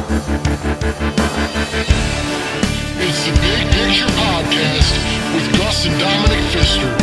It's the Big Picture Podcast with Gus and Dominick Pfisterer.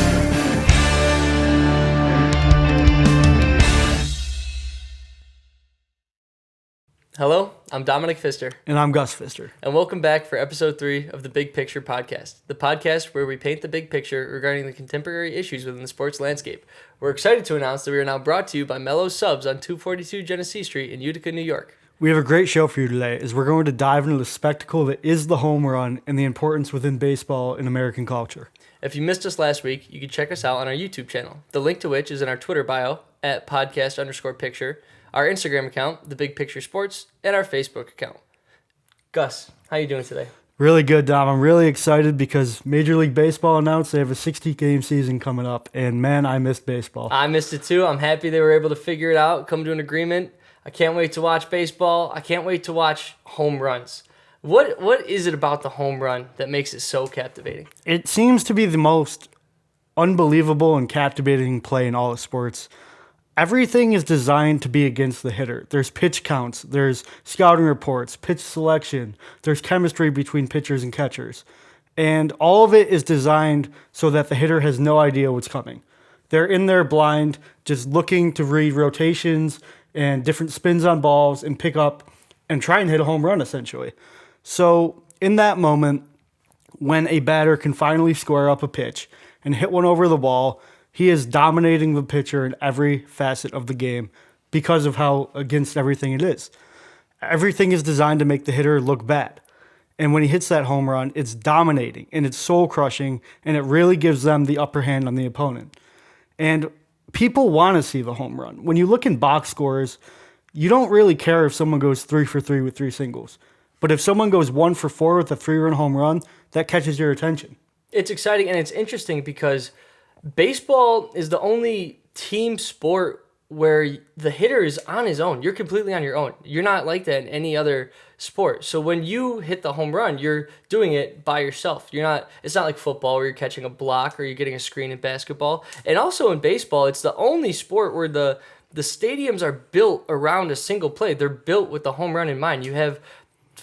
Hello, I'm Dominick Pfisterer. And I'm Gus Pfisterer. And welcome back for episode 3 of the Big Picture Podcast, the podcast where we paint the big picture regarding the contemporary issues within the sports landscape. We're excited to announce that we are now brought to you by Mello's Subs on 242 Genesee Street in Utica, New York. We have a great show for you today as we're going to dive into the spectacle that is the home run and the importance within baseball and American culture. If you missed us last week, you can check us out on our YouTube channel, the link to which is in our Twitter bio at podcast_picture, our Instagram account, The Big Picture Sports, and our Facebook account. Gus, how you doing today? Really good, Dom. I'm really excited because Major League Baseball announced they have a 60-game season coming up, and man, I missed baseball. I missed it too. I'm happy they were able to figure it out, come to an agreement. I can't wait to watch baseball. I can't wait to watch home runs. What is it about the home run that makes it so captivating? It seems to be the most unbelievable and captivating play in all of sports. Everything is designed to be against the hitter. There's pitch counts, there's scouting reports, pitch selection, there's chemistry between pitchers and catchers. And all of it is designed so that the hitter has no idea what's coming. They're in there blind, just looking to read rotations and different spins on balls and pick up and try and hit a home run, essentially. So in that moment, when a batter can finally square up a pitch and hit one over the wall, he is dominating the pitcher in every facet of the game because of how against everything it is. Everything is designed to make the hitter look bad. And when he hits that home run, it's dominating and it's soul-crushing, and it really gives them the upper hand on the opponent. And people want to see the home run. When you look in box scores, you don't really care if someone goes 3 for 3 with 3 singles. But if someone goes 1 for 4 with a 3-run home run, that catches your attention. It's exciting and it's interesting because baseball is the only team sport where the hitter is on his own. You're completely on your own. You're not like that in any other sport. So when you hit the home run, you're doing it by yourself. It's not like football where you're catching a block or you're getting a screen in basketball. And also in baseball, it's the only sport where the stadiums are built around a single play. They're built with the home run in mind. You have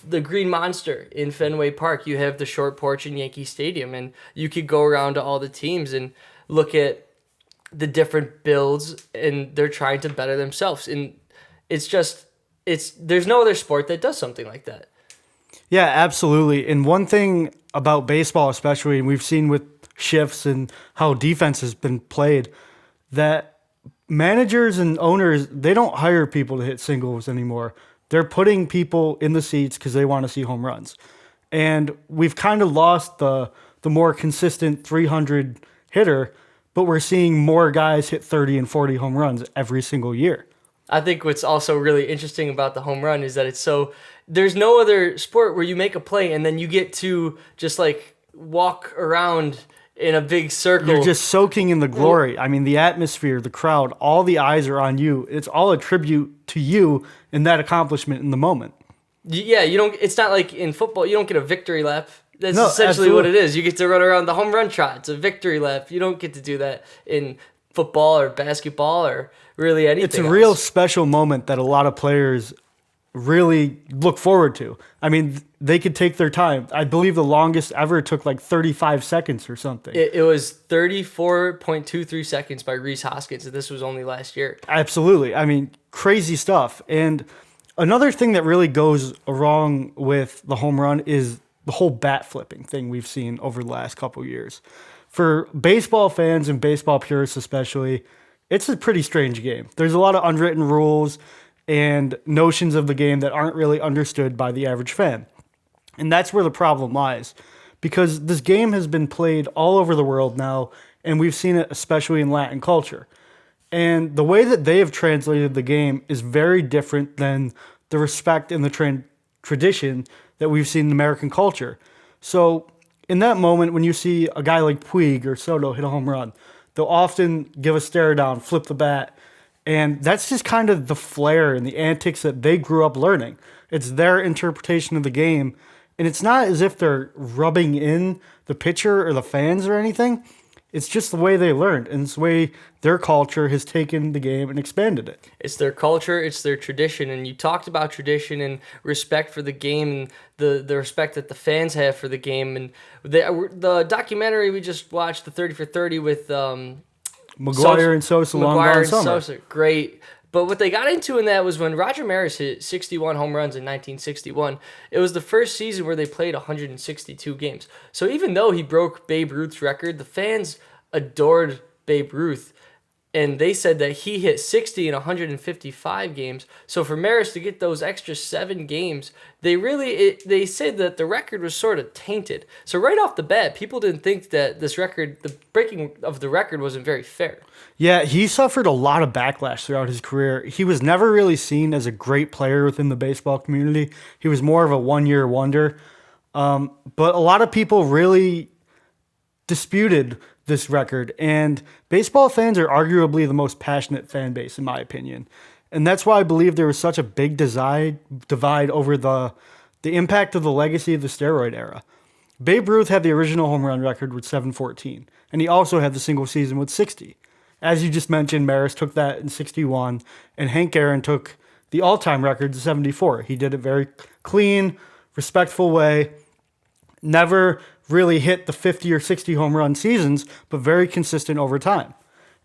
the Green Monster in Fenway Park. You have the short porch in Yankee Stadium. And you could go around to all the teams and look at the different builds, and they're trying to better themselves. And there's no other sport that does something like that. Yeah, absolutely. And one thing about baseball especially, and we've seen with shifts and how defense has been played, that managers and owners, they don't hire people to hit singles anymore. They're putting people in the seats because they want to see home runs. And we've kind of lost the more consistent 300 hitter, but we're seeing more guys hit 30 and 40 home runs every single year. I think what's also really interesting about the home run is that there's no other sport where you make a play and then you get to just like walk around in a big circle. You're just soaking in the glory. I mean, the atmosphere, the crowd, all the eyes are on you. It's all a tribute to you and that accomplishment in the moment. Yeah, it's not like in football, you don't get a victory lap. That's essentially absolutely what it is. You get to run around the home run trot. It's a victory lap. You don't get to do that in football or basketball or really anything It's a else. real special moment that a lot of players really look forward to. I mean, they could take their time. I believe the longest ever took like 35 seconds or something. It was 34.23 seconds by Rhys Hoskins, and this was only last year. Absolutely. I mean, crazy stuff. And another thing that really goes wrong with the home run is the whole bat flipping thing we've seen over the last couple of years. For baseball fans and baseball purists especially, it's a pretty strange game. There's a lot of unwritten rules and notions of the game that aren't really understood by the average fan. And that's where the problem lies, because this game has been played all over the world now, and we've seen it especially in Latin culture. And the way that they have translated the game is very different than the respect and the tradition that we've seen in American culture. So in that moment, when you see a guy like Puig or Soto hit a home run, they'll often give a stare down, flip the bat, and that's just kind of the flair and the antics that they grew up learning. It's their interpretation of the game, and it's not as if they're rubbing in the pitcher or the fans or anything. It's just the way they learned, and it's the way their culture has taken the game and expanded it. It's their culture, it's their tradition, and you talked about tradition and respect for the game, and the respect that the fans have for the game, and the documentary we just watched, the 30 for 30 with McGuire and Sosa, long gone summer. Great. But what they got into in that was when Roger Maris hit 61 home runs in 1961. It was the first season where they played 162 games. So even though he broke Babe Ruth's record, the fans adored Babe Ruth. And they said that he hit 60 in 155 games. So for Maris to get those extra 7 games, they said that the record was sort of tainted. So right off the bat, people didn't think that this record, the breaking of the record, wasn't very fair. Yeah, he suffered a lot of backlash throughout his career. He was never really seen as a great player within the baseball community. He was more of a one-year wonder. But a lot of people really disputed this record, and baseball fans are arguably the most passionate fan base, in my opinion. And that's why I believe there was such a big divide over the impact of the legacy of the steroid era. Babe Ruth had the original home run record with 714, and he also had the single season with 60. As you just mentioned, Maris took that in 61, and Hank Aaron took the all-time record to 74. He did it very clean, respectful way, never really hit the 50 or 60 home run seasons, but very consistent over time.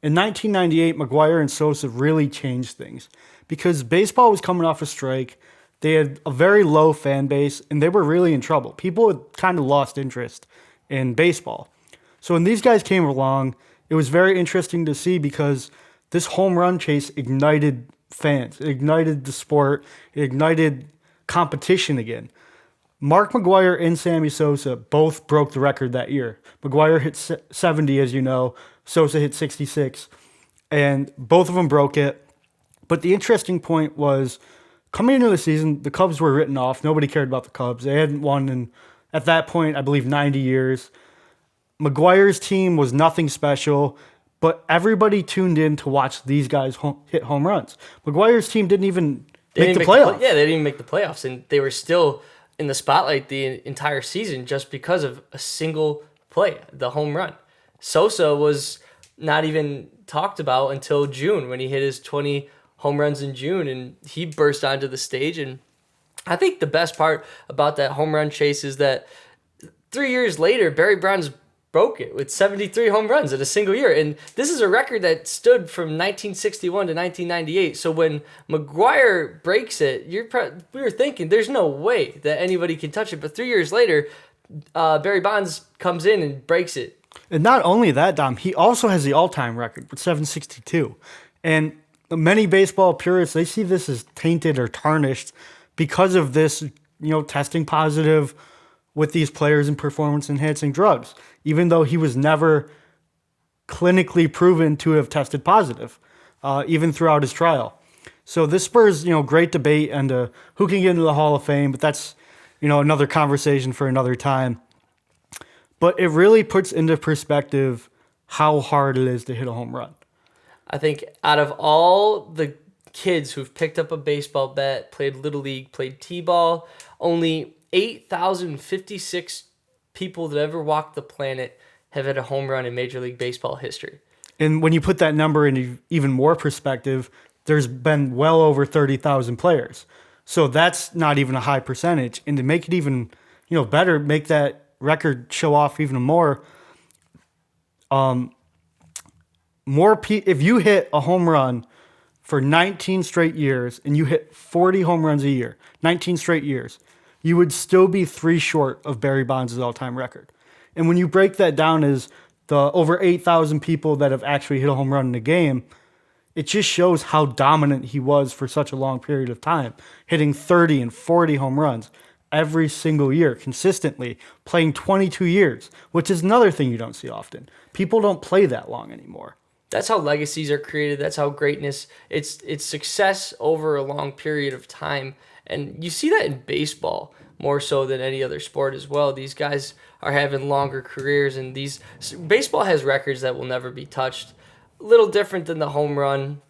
In 1998, McGuire and Sosa really changed things because baseball was coming off a strike. They had a very low fan base, and they were really in trouble. People had kind of lost interest in baseball. So when these guys came along, it was very interesting to see because this home run chase ignited fans. It ignited the sport. It ignited competition again. Mark McGuire and Sammy Sosa both broke the record that year. McGuire hit 70, as you know. Sosa hit 66. And both of them broke it. But the interesting point was, coming into the season, the Cubs were written off. Nobody cared about the Cubs. They hadn't won in, at that point, I believe, 90 years. McGuire's team was nothing special, but everybody tuned in to watch these guys hit home runs. McGuire's team didn't even make the playoffs. They didn't even make the playoffs, and they were still in the spotlight the entire season just because of a single play, the home run. Sosa was not even talked about until June when he hit his 20 home runs in June, and he burst onto the stage. And I think the best part about that home run chase is that 3 years later, Barry Bonds broke it with 73 home runs in a single year. And this is a record that stood from 1961 to 1998. So when McGuire breaks it, we were thinking there's no way that anybody can touch it. But 3 years later, Barry Bonds comes in and breaks it. And not only that, Dom, he also has the all-time record with 762. And many baseball purists, they see this as tainted or tarnished because of this, testing positive with these players and performance-enhancing drugs, even though he was never clinically proven to have tested positive, even throughout his trial. So this spurs, great debate and who can get into the Hall of Fame, but that's, another conversation for another time. But it really puts into perspective how hard it is to hit a home run. I think out of all the kids who've picked up a baseball bat, played Little League, played T-ball, only 8,056 people that ever walked the planet have hit a home run in Major League Baseball history. And when you put that number in even more perspective, there's been well over 30,000 players. So that's not even a high percentage. And to make it even, better, make that record show off even more, if you hit a home run for 19 straight years and you hit 40 home runs a year, 19 straight years, you would still be 3 short of Barry Bonds' all-time record. And when you break that down as the over 8,000 people that have actually hit a home run in a game, it just shows how dominant he was for such a long period of time, hitting 30 and 40 home runs every single year consistently, playing 22 years, which is another thing you don't see often. People don't play that long anymore. That's how legacies are created. That's how greatness, it's success over a long period of time. And you see that in baseball more so than any other sport as well. These guys are having longer careers, and baseball has records that will never be touched. A little different than the home run.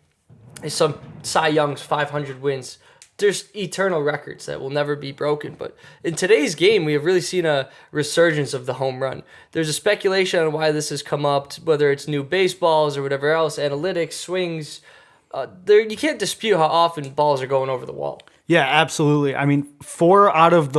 Some Cy Young's 500 wins. there's eternal records that will never be broken. But in today's game, we have really seen a resurgence of the home run. There's a speculation on why this has come up, whether it's new baseballs or whatever else, analytics, swings. You can't dispute how often balls are going over the wall. Yeah, absolutely. I mean, 4 out of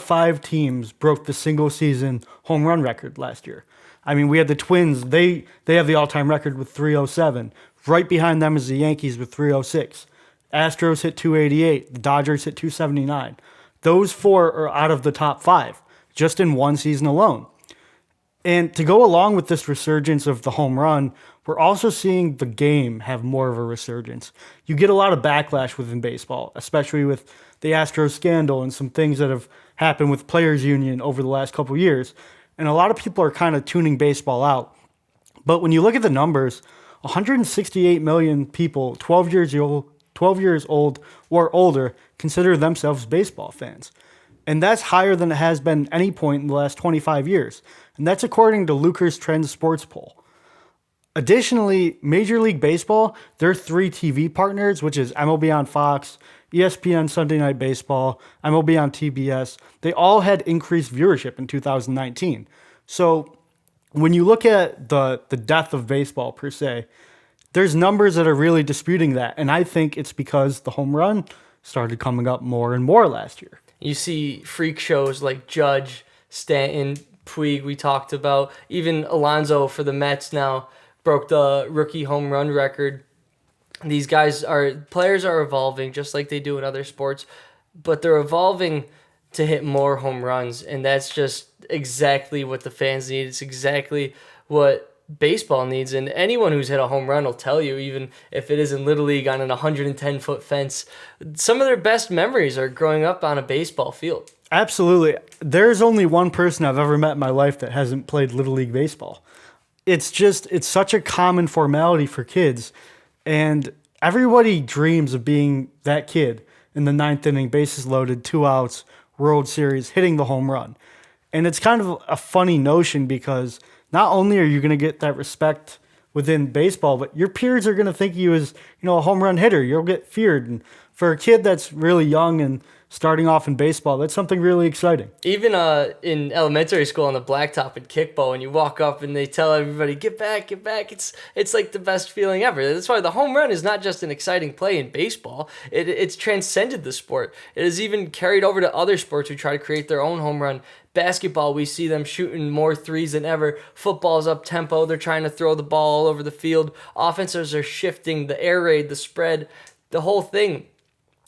5 teams broke the single season home run record last year. I mean, we had the Twins. They have the all-time record with 307. Right behind them is the Yankees with 306. Astros hit 288. The Dodgers hit 279. Those 4 are out of the top 5 just in one season alone. And to go along with this resurgence of the home run, we're also seeing the game have more of a resurgence. You get a lot of backlash within baseball, especially with the Astros scandal and some things that have happened with Players Union over the last couple of years. And a lot of people are kind of tuning baseball out. But when you look at the numbers, 168 million people 12 years old or older consider themselves baseball fans. And that's higher than it has been any point in the last 25 years. And that's according to Lucas Trends Sports Poll. Additionally, Major League Baseball, their 3 TV partners, which is MLB on Fox, ESPN Sunday Night Baseball, MLB on TBS, they all had increased viewership in 2019. So when you look at the death of baseball per se, there's numbers that are really disputing that. And I think it's because the home run started coming up more and more last year. You see freak shows like Judge, Stanton, Puig we talked about. Even Alonso for the Mets now broke the rookie home run record. These players are evolving just like they do in other sports, but they're evolving to hit more home runs, and that's just exactly what the fans need. It's exactly what baseball needs, and anyone who's hit a home run will tell you, even if it is in Little League on an 110-foot fence, some of their best memories are growing up on a baseball field. Absolutely. There's only one person I've ever met in my life that hasn't played Little League Baseball. It's such a common formality for kids, and everybody dreams of being that kid in the 9th inning, bases loaded, 2 outs, World Series, hitting the home run. And it's kind of a funny notion because not only are you going to get that respect within baseball, but your peers are going to think you as, a home run hitter. You'll get feared. And for a kid that's really young and starting off in baseball, that's something really exciting. Even in elementary school on the blacktop in kickball, and you walk up and they tell everybody, get back, get back. It's like the best feeling ever. That's why the home run is not just an exciting play in baseball. It's transcended the sport. It has even carried over to other sports who try to create their own home run. Basketball, we see them shooting more threes than ever. Football's up tempo. They're trying to throw the ball all over the field. Offenses are shifting, the air raid, the spread, the whole thing.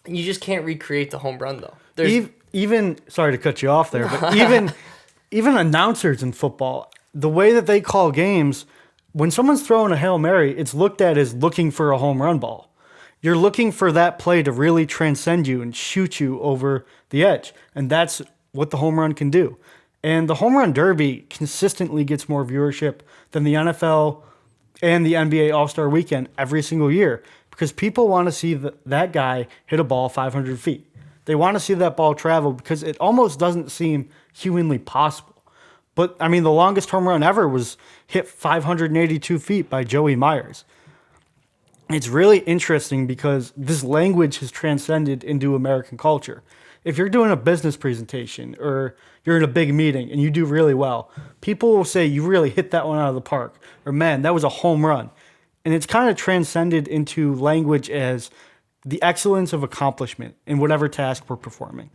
You just can't recreate the home run, though. Even sorry to cut you off there, but even announcers in football, the way that they call games, when someone's throwing a Hail Mary, it's looked at as looking for a home run ball. You're looking for that play to really transcend you and shoot you over the edge, and that's what the home run can do. And the home run derby consistently gets more viewership than the NFL and the NBA All-Star Weekend every single year because people want to see that guy hit a ball 500 feet. They want to see that ball travel because it almost doesn't seem humanly possible. But, I mean, the longest home run ever was hit 582 feet by Joey Myers. It's really interesting because this language has transcended into American culture. If you're doing a business presentation or you're in a big meeting and you do really well, people will say you really hit that one out of the park, or man, that was a home run. And it's kind of transcended into language as the excellence of accomplishment in whatever task we're performing.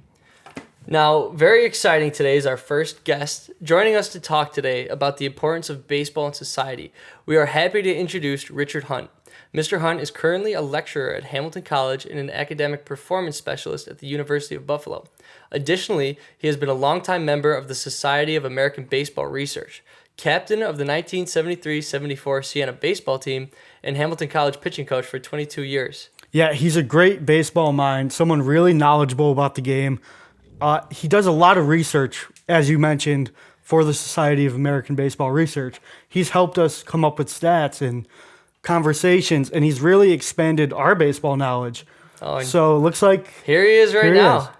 Now, very exciting today is our first guest joining us to talk today about the importance of baseball in society. We are happy to introduce Richard Hunt. Mr. Hunt is currently a lecturer at Hamilton College and an academic performance specialist at the University of Buffalo. Additionally, he has been a longtime member of the Society of American Baseball Research, captain of the 1973-74 Siena baseball team, and Hamilton College pitching coach for 22 years. Yeah, he's a great baseball mind, someone really knowledgeable about the game. He does a lot of research, as you mentioned, for the Society of American Baseball Research. He's helped us come up with stats and conversations, and he's really expanded our baseball knowledge. So it looks like here he is right now.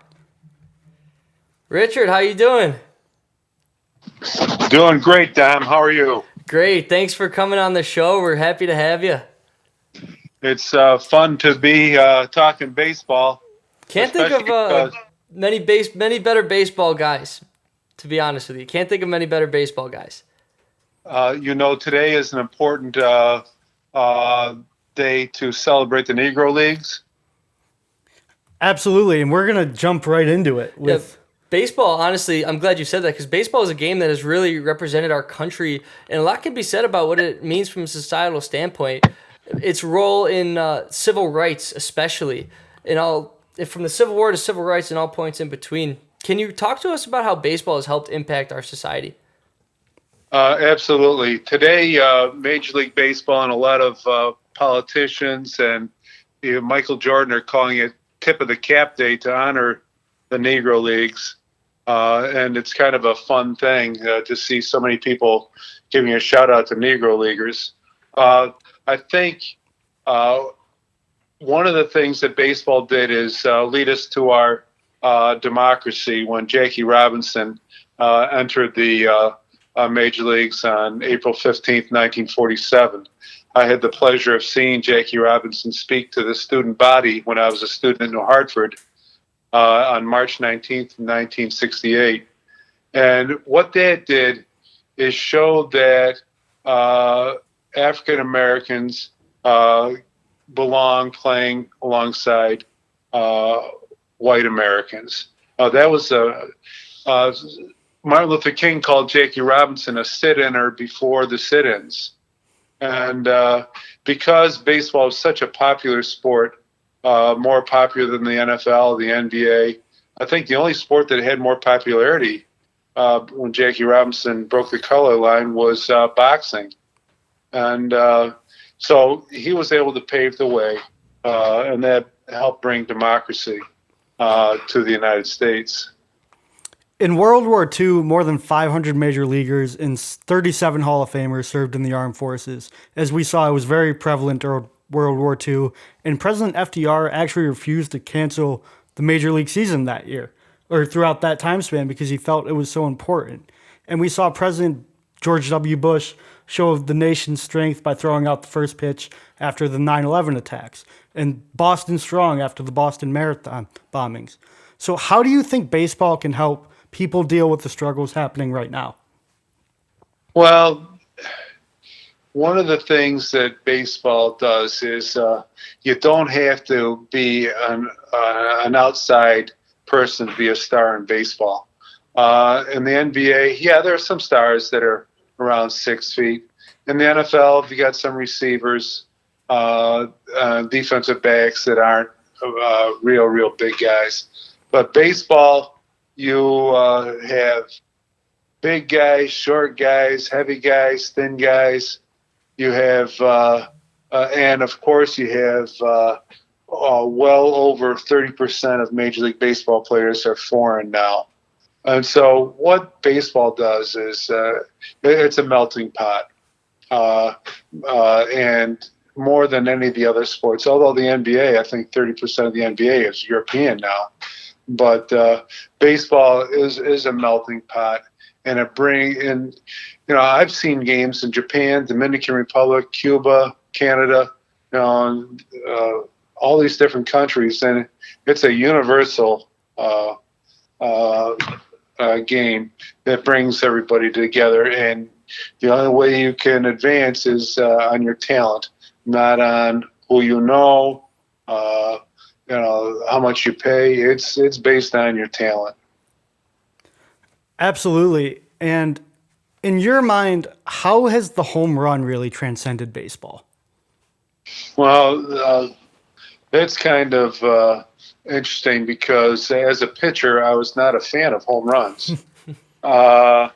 Richard, how you doing? Doing great, Dom. How are you? Great. Thanks for coming on the show. We're happy to have you. It's fun to be talking baseball, Can't think especially of because many better baseball guys. To be honest with you, can't think of many better baseball guys. today is an important uh, day to celebrate the Negro Leagues. Absolutely, and we're gonna jump right into it Yeah, with baseball, honestly, I'm glad you said that because baseball is a game that has really represented our country, and a lot can be said about what it means from a societal standpoint. Its role in civil rights, especially, from the Civil War to civil rights and all points in between. Can you talk to us about how baseball has helped impact our society? Absolutely. Today, Major League Baseball and a lot of politicians and Michael Jordan are calling it Tip of the Cap Day to honor the Negro Leagues. And it's kind of a fun thing to see so many people giving a shout out to Negro Leaguers. I think one of the things that baseball did is lead us to our democracy when Jackie Robinson entered the Major Leagues on April 15th, 1947. I had the pleasure of seeing Jackie Robinson speak to the student body when I was a student in New Hartford on March 19th, 1968. And what that did is show that African Americans belong playing alongside white Americans. That was Martin Luther King called Jackie Robinson a sit-inner before the sit-ins. And because baseball is such a popular sport, more popular than the NFL, the NBA, I think the only sport that had more popularity when Jackie Robinson broke the color line was boxing. And so he was able to pave the way, and that helped bring democracy to the United States. in World War II, more than 500 major leaguers and 37 Hall of Famers served in the armed forces. As we saw, it was very prevalent during World War II, and President FDR actually refused to cancel the major league season that year, or throughout that time span, because he felt it was so important. And we saw President George W. Bush show the nation's strength by throwing out the first pitch after the 9/11 attacks, and Boston Strong after the Boston Marathon bombings. So how do you think baseball can help people deal with the struggles happening right now? Well, one of the things that baseball does is you don't have to be an outside person to be a star in baseball. In the NBA, yeah, there are some stars that are around 6 feet. In the NFL, you got some receivers, defensive backs that aren't real big guys. But baseball, you have big guys, short guys, heavy guys, thin guys. You have, and of course, you have well over 30% of Major League Baseball players are foreign now. And so what baseball does is it's a melting pot. And more than any of the other sports, although the NBA, I think 30% of the NBA is European now. But baseball is a melting pot, and it brings in, I've seen games in Japan, Dominican Republic, Cuba, Canada, all these different countries, and it's a universal game that brings everybody together. And the only way you can advance is on your talent, not on who you know. How much you pay. It's based on your talent. Absolutely. And in your mind, how has the home run really transcended baseball? Well, that's kind of interesting because as a pitcher, I was not a fan of home runs. But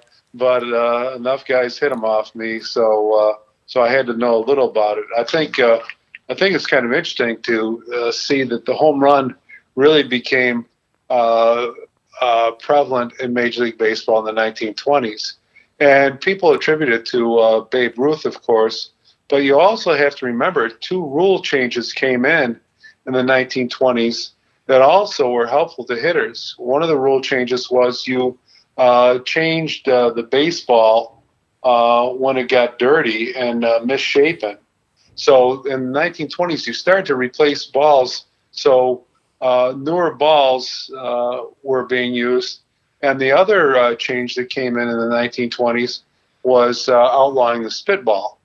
enough guys hit them off me, so I had to know a little about it. I think it's kind of interesting to see that the home run really became prevalent in Major League Baseball in the 1920s. And people attribute it to Babe Ruth, of course. But you also have to remember 2 rule changes came in the 1920s that also were helpful to hitters. One of the rule changes was you changed the baseball when it got dirty and misshapen. So in the 1920s, you started to replace balls. So newer balls were being used. And the other change that came in the 1920s was outlawing the spitball.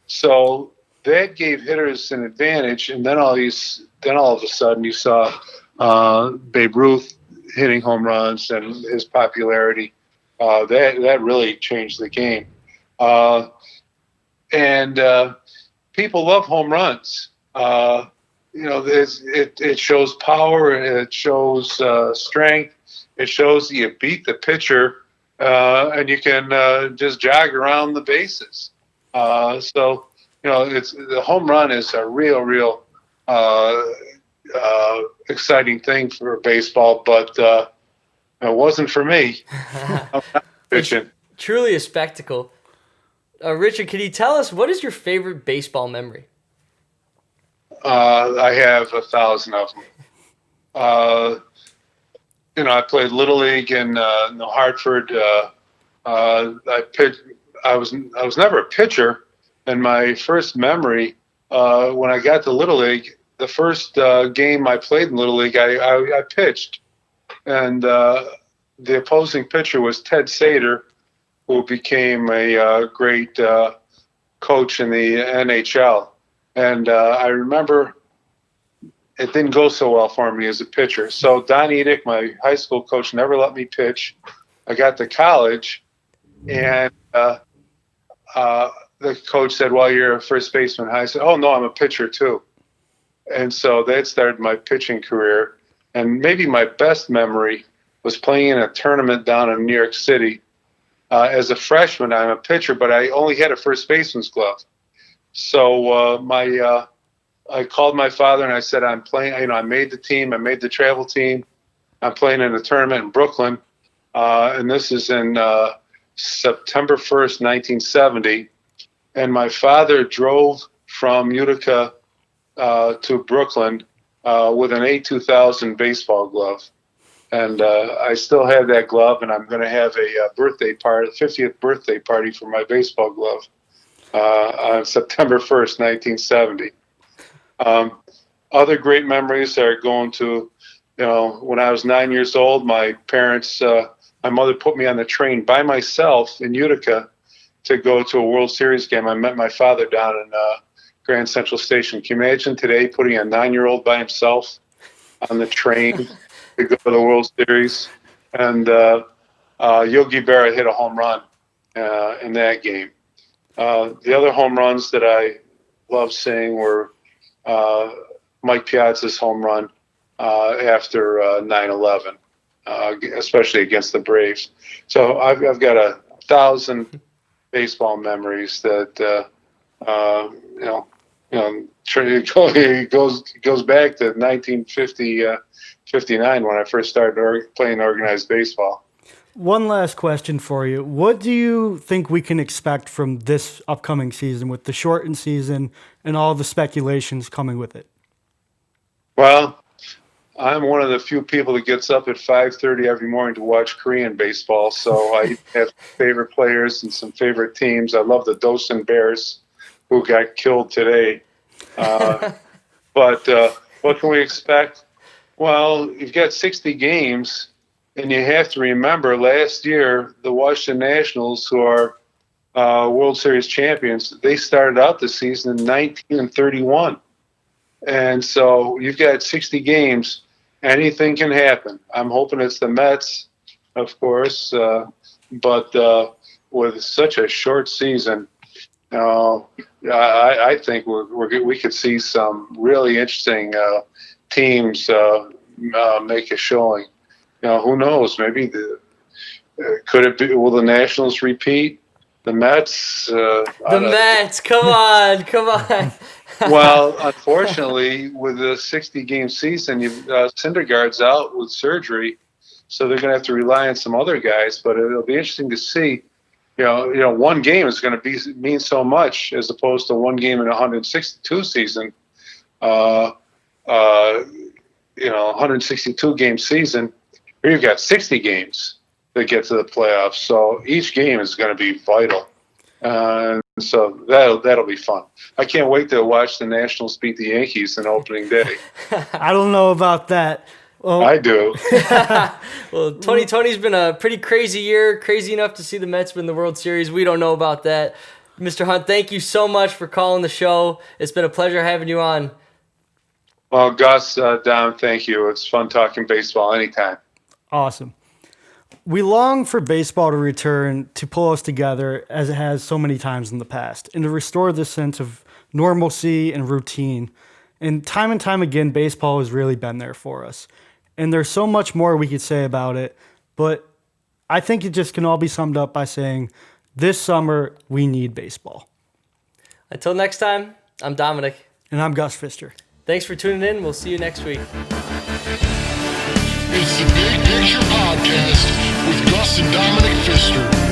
So that gave hitters an advantage. And then all of a sudden you saw Babe Ruth hitting home runs and his popularity. That really changed the game. And people love home runs. It shows power, it shows strength, it shows that you beat the pitcher, and you can just jog around the bases. So it's the home run is a real exciting thing for baseball, but it wasn't for me. I'm not pitching. Truly a spectacle. Richard, can you tell us what is your favorite baseball memory? I have 1,000 of them. I played Little League in New Hartford. I was never a pitcher, and my first memory when I got to Little League, the first game I played in Little League, I pitched, and the opposing pitcher was Ted Sater, who became a great coach in the NHL. And I remember it didn't go so well for me as a pitcher. So Don Edick, my high school coach, never let me pitch. I got to college, and the coach said, "Well, you're a first baseman." I said, "Oh, no, I'm a pitcher too." And so that started my pitching career. And maybe my best memory was playing in a tournament down in New York City. As a freshman, I'm a pitcher, but I only had a first baseman's glove. So I called my father and I said, I'm playing, I made the team, I made the travel team. I'm playing in a tournament in Brooklyn. And this is in September 1st, 1970. And my father drove from Utica to Brooklyn with an A2000 baseball glove. And I still have that glove, and I'm going to have a birthday party, 50th birthday party for my baseball glove on September 1st, 1970. Other great memories are going to, when I was 9 years old, my mother put me on the train by myself in Utica to go to a World Series game. I met my father down in Grand Central Station. Can you imagine today putting a 9-year-old by himself on the train to go to the World Series? And Yogi Berra hit a home run in that game. The other home runs that I loved seeing were Mike Piazza's home run after 9/11, especially against the Braves. So I've got 1,000 baseball memories that it goes back to 1959 when I first started playing organized baseball. One last question for you. What do you think we can expect from this upcoming season with the shortened season and all the speculations coming with it? Well, I'm one of the few people that gets up at 5:30 every morning to watch Korean baseball, so I have favorite players and some favorite teams. I love the Dosen Bears, who got killed today. But what can we expect? Well, you've got 60 games, and you have to remember last year, the Washington Nationals, who are World Series champions, they started out the season in 19-31. And so you've got 60 games. Anything can happen. I'm hoping it's the Mets, of course, but with such a short season, I think we could see some really interesting teams make a showing. Who knows? Maybe could it be? Will the Nationals repeat? The Mets? The Mets! Come on! Well, unfortunately, with the 60-game season, Syndergaard's out with surgery, so they're going to have to rely on some other guys. But it'll be interesting to see. One game is going to mean so much as opposed to one game in a 162 season. 162 game season. Here you've got 60 games that get to the playoffs, so each game is going to be vital. So that'll be fun. I can't wait to watch the Nationals beat the Yankees on opening day. I don't know about that. Well, I do. Well, 2020's been a pretty crazy year, crazy enough to see the Mets win the World Series. We don't know about that. Mr. Hunt, thank you so much for calling the show. It's been a pleasure having you on. Well, Gus, Dom, thank you. It's fun talking baseball anytime. awesome. We long for baseball to return to pull us together as it has so many times in the past and to restore this sense of normalcy and routine. And time again, baseball has really been there for us. And there's so much more we could say about it, but I think it just can all be summed up by saying this summer we need baseball. Until next time, I'm Dominic. And I'm Gus Pfisterer. Thanks for tuning in. We'll see you next week. It's the Big Picture Podcast with Gus and Dominick Pfisterer.